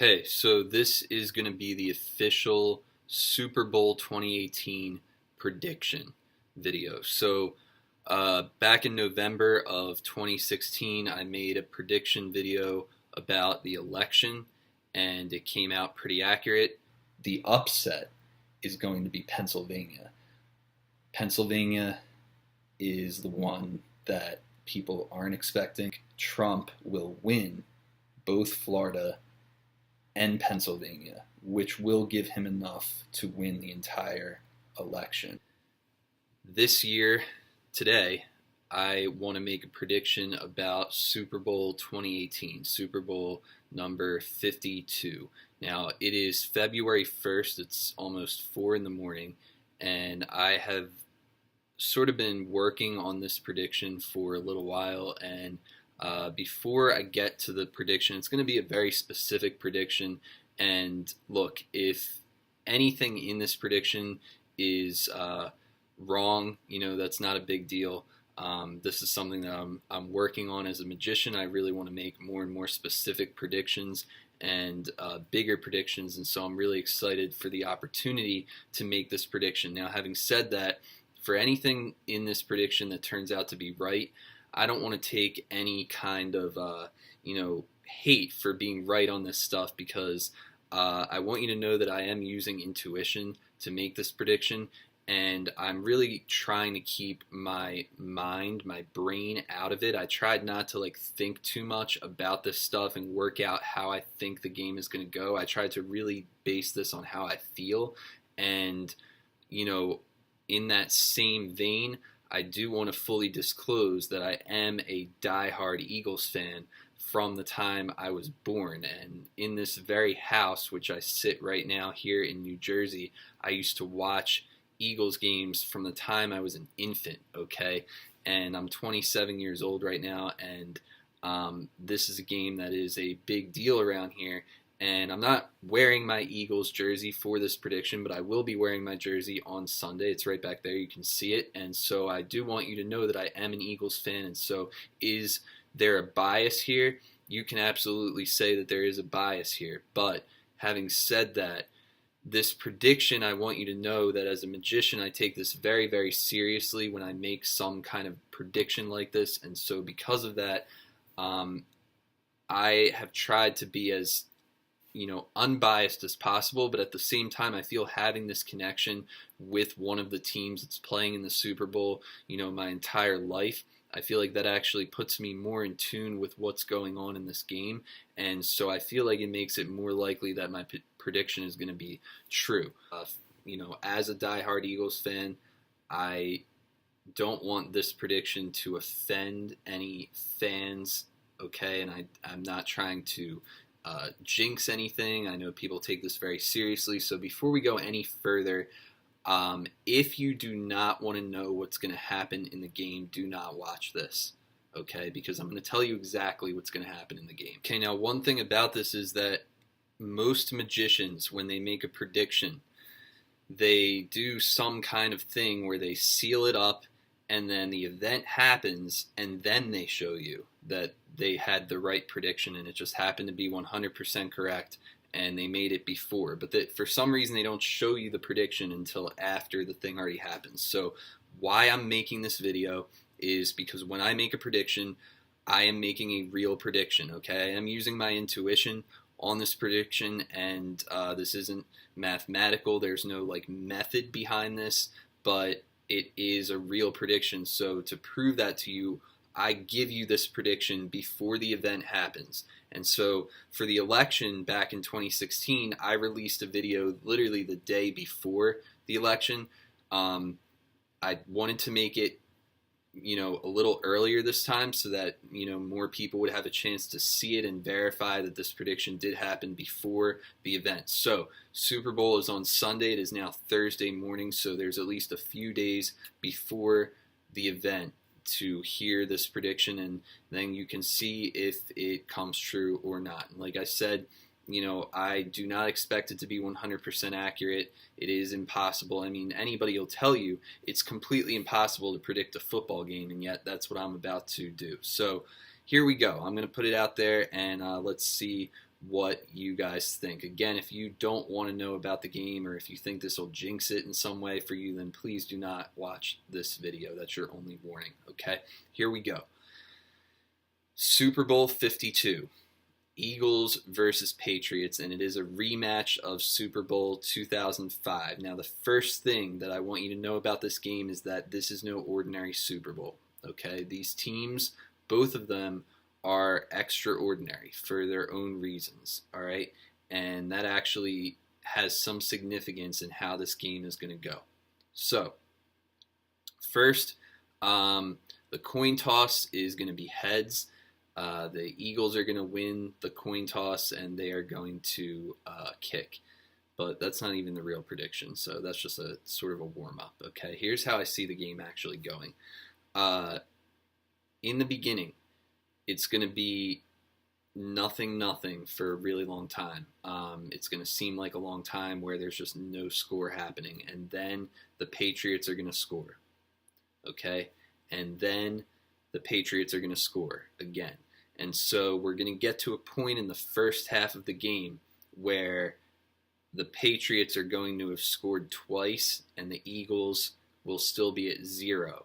Hey, so this is going to be the official Super Bowl 2018 prediction video. Back in November of 2016, I made a prediction video about the election, and it came out pretty accurate. The upset is going to be Pennsylvania. Pennsylvania is the one that people aren't expecting. Trump will win both Florida and Pennsylvania, which will give him enough to win the entire election. This year, today, I want to make a prediction about Super Bowl 2018, Super Bowl number 52. Now, it is February 1st, it's almost 4 in the morning, and I have sort of been working on this prediction for a little while, and before I get to the prediction, it's going to be a very specific prediction. And look, if anything in this prediction is wrong, that's not a big deal. This is something that I'm working on as a magician. I really want to make more and more specific predictions and bigger predictions, and so I'm really excited for the opportunity to make this prediction. Now, having said that, for anything in this prediction that turns out to be right, I don't want to take any kind of, hate for being right on this stuff, because I want you to know that I am using intuition to make this prediction, and I'm really trying to keep my mind, my brain out of it. I tried not to think too much about this stuff and work out how I think the game is going to go. I tried to really base this on how I feel, and in that same vein, I do want to fully disclose that I am a diehard Eagles fan from the time I was born. And in this very house, which I sit right now here in New Jersey, I used to watch Eagles games from the time I was an infant, okay? And I'm 27 years old right now, and this is a game that is a big deal around here. And I'm not wearing my Eagles jersey for this prediction, but I will be wearing my jersey on Sunday. It's right back there. You can see it. And so I do want you to know that I am an Eagles fan. And so is there a bias here? You can absolutely say that there is a bias here. But having said that, this prediction, I want you to know that as a magician, I take this very, very seriously when I make some kind of prediction like this. And so because of that, I have tried to be as unbiased as possible, but at the same time, I feel having this connection with one of the teams that's playing in the Super Bowl, my entire life, I feel like that actually puts me more in tune with what's going on in this game, and so I feel like it makes it more likely that my prediction is going to be true. As a diehard Eagles fan, I don't want this prediction to offend any fans, okay, and I'm not trying to jinx anything. I know people take this very seriously, so before we go any further, if you do not want to know what's going to happen in the game, do not watch this, okay, because I'm going to tell you exactly what's going to happen in the game. Okay, now one thing about this is that most magicians, when they make a prediction, they do some kind of thing where they seal it up, and then the event happens, and then they show you that they had the right prediction, and it just happened to be 100% correct, and they made it before. But that for some reason, they don't show you the prediction until after the thing already happens. So why I'm making this video is because when I make a prediction, I am making a real prediction, okay? I'm using my intuition on this prediction, and this isn't mathematical. There's no method behind this, but it is a real prediction. So to prove that to you, I give you this prediction before the event happens. And so for the election back in 2016, I released a video literally the day before the election. I wanted to make it a little earlier this time so that more people would have a chance to see it and verify that this prediction did happen before the event. So Super Bowl is on Sunday. It is now Thursday morning, so there's at least a few days before the event to hear this prediction, and then you can see if it comes true or not. And like I said, I do not expect it to be 100% accurate. It is impossible. I mean, anybody will tell you it's completely impossible to predict a football game, and yet that's what I'm about to do. So here we go. I'm going to put it out there, and let's see what you guys think. Again, if you don't want to know about the game, or if you think this will jinx it in some way for you, then please do not watch this video. That's your only warning, okay? Here we go. Super Bowl 52, Eagles versus Patriots, and it is a rematch of Super Bowl 2005. Now, the first thing that I want you to know about this game is that this is no ordinary Super Bowl, okay? These teams, both of them, are extraordinary for their own reasons, all right? And that actually has some significance in how this game is going to go. So, first, the coin toss is going to be heads. The Eagles are going to win the coin toss, and they are going to kick. But that's not even the real prediction, so that's just a sort of a warm-up, okay? Here's how I see the game actually going. In the beginning, it's going to be nothing for a really long time. It's going to seem like a long time where there's just no score happening. And then the Patriots are going to score. Okay? And then the Patriots are going to score again. And so we're going to get to a point in the first half of the game where the Patriots are going to have scored twice and the Eagles will still be at 0.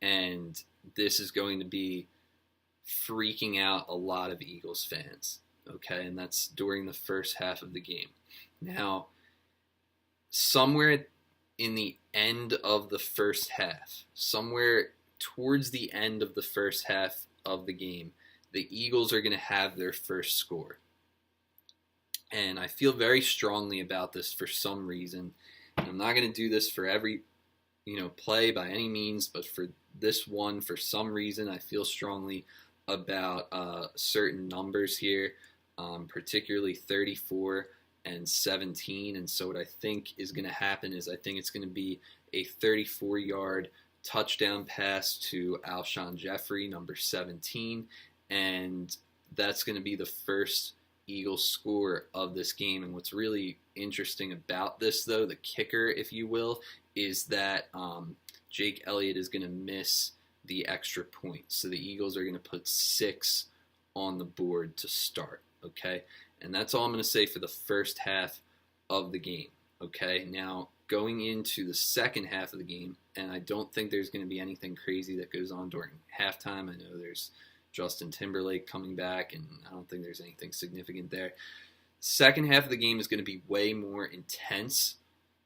And this is going to be freaking out a lot of Eagles fans, okay? And that's during the first half of the game. Now, somewhere in the end of the first half, somewhere towards the end of the first half of the game, the Eagles are going to have their first score. And I feel very strongly about this for some reason. I'm not going to do this for every play by any means, but for this one, for some reason, I feel strongly about certain numbers here, particularly 34 and 17. And so what I think is going to happen is I think it's going to be a 34-yard touchdown pass to Alshon Jeffrey, number 17, and that's going to be the first Eagles score of this game. And what's really interesting about this, though, the kicker, if you will, is that Jake Elliott is going to miss the extra point. So the Eagles are going to put 6 on the board to start, okay? And that's all I'm going to say for the first half of the game, okay? Now, going into the second half of the game, and I don't think there's going to be anything crazy that goes on during halftime. I know there's Justin Timberlake coming back, and I don't think there's anything significant there. Second half of the game is going to be way more intense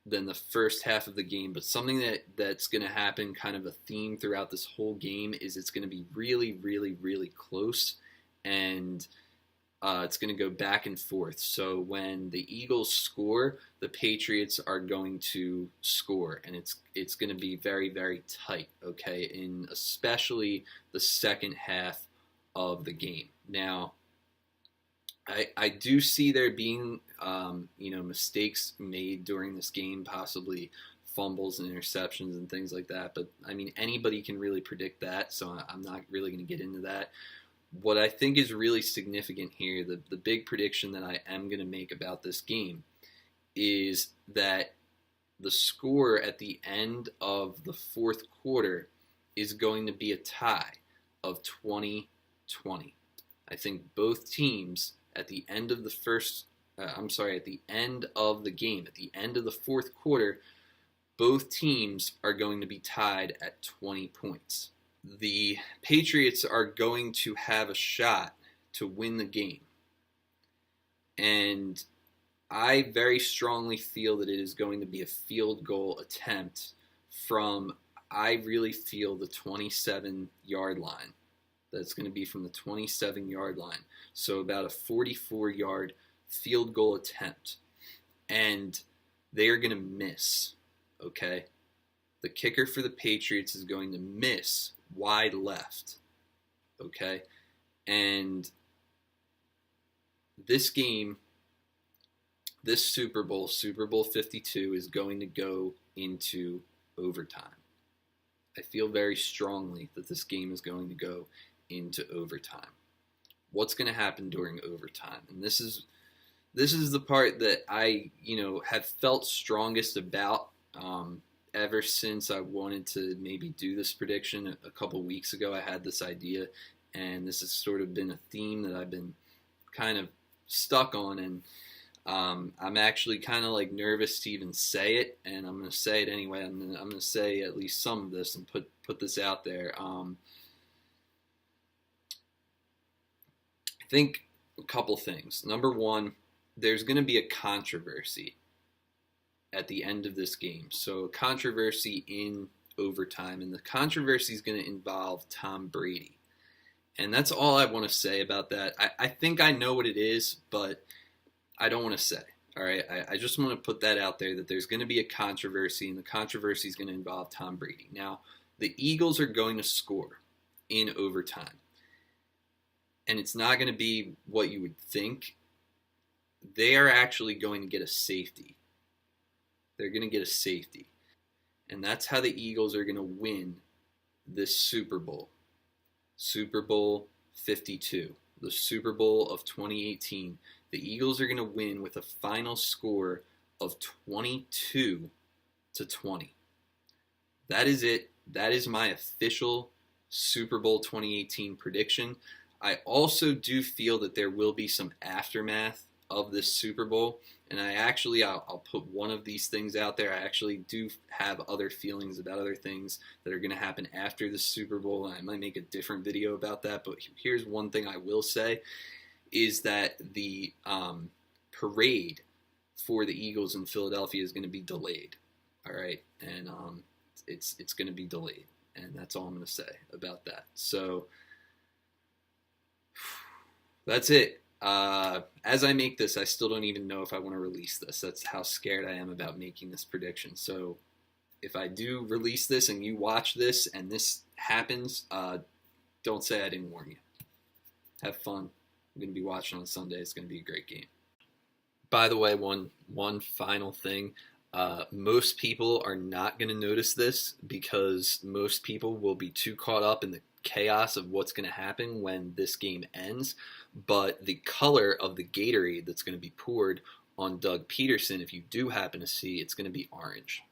than the first half of the game, but something that's going to happen, kind of a theme throughout this whole game, is it's going to be really close, and it's going to go back and forth. So when the Eagles score, the Patriots are going to score, and it's going to be very tight, okay, in especially the second half of the game. Now, I do see there being, mistakes made during this game, possibly fumbles and interceptions and things like that. But, I mean, anybody can really predict that, so I'm not really going to get into that. What I think is really significant here, the big prediction that I am going to make about this game, is that the score at the end of the fourth quarter is going to be a tie of 20-20. I think both teams at the end of the at the end of the game, at the end of the fourth quarter, both teams are going to be tied at 20 points. The Patriots are going to have a shot to win the game. And I very strongly feel that it is going to be a field goal attempt from, I really feel, the 27-yard line. That's going to be from the 27-yard line. So about a 44-yard field goal attempt. And they are going to miss, okay? The kicker for the Patriots is going to miss wide left, okay? And this game, this Super Bowl 52, is going to go into overtime. I feel very strongly that this game is going to go into overtime. What's going to happen during overtime? And this is the part that I, have felt strongest about ever since I wanted to maybe do this prediction. A couple weeks ago, I had this idea, and this has sort of been a theme that I've been kind of stuck on, and I'm actually kind of like nervous to even say it, and I'm going to say it anyway. I'm going to say at least some of this and put this out there. I think a couple things. Number one, there's going to be a controversy at the end of this game. So, controversy in overtime, and the controversy is going to involve Tom Brady. And that's all I want to say about that. I think I know what it is, but I don't want to say. All right, I just want to put that out there that there's going to be a controversy, and the controversy is going to involve Tom Brady. Now, the Eagles are going to score in overtime, and it's not going to be what you would think. They are actually going to get a safety. They're going to get a safety, and that's how the Eagles are going to win this Super Bowl. Super Bowl 52, the Super Bowl of 2018. The Eagles are going to win with a final score of 22-20. That is it. That is my official Super Bowl 2018 prediction. I also do feel that there will be some aftermath of this Super Bowl, and I'll put one of these things out there. I actually do have other feelings about other things that are going to happen after the Super Bowl, and I might make a different video about that, but here's one thing I will say, is that the parade for the Eagles in Philadelphia is going to be delayed, all right? And it's going to be delayed, and that's all I'm going to say about that. So that's it. As I make this, I still don't even know if I want to release this. That's how scared I am about making this prediction. So if I do release this and you watch this and this happens, don't say I didn't warn you. Have fun. I'm going to be watching on Sunday. It's going to be a great game. By the way, one final thing. Most people are not going to notice this because most people will be too caught up in the chaos of what's going to happen when this game ends, but the color of the Gatorade that's going to be poured on Doug Peterson, if you do happen to see, it's going to be orange.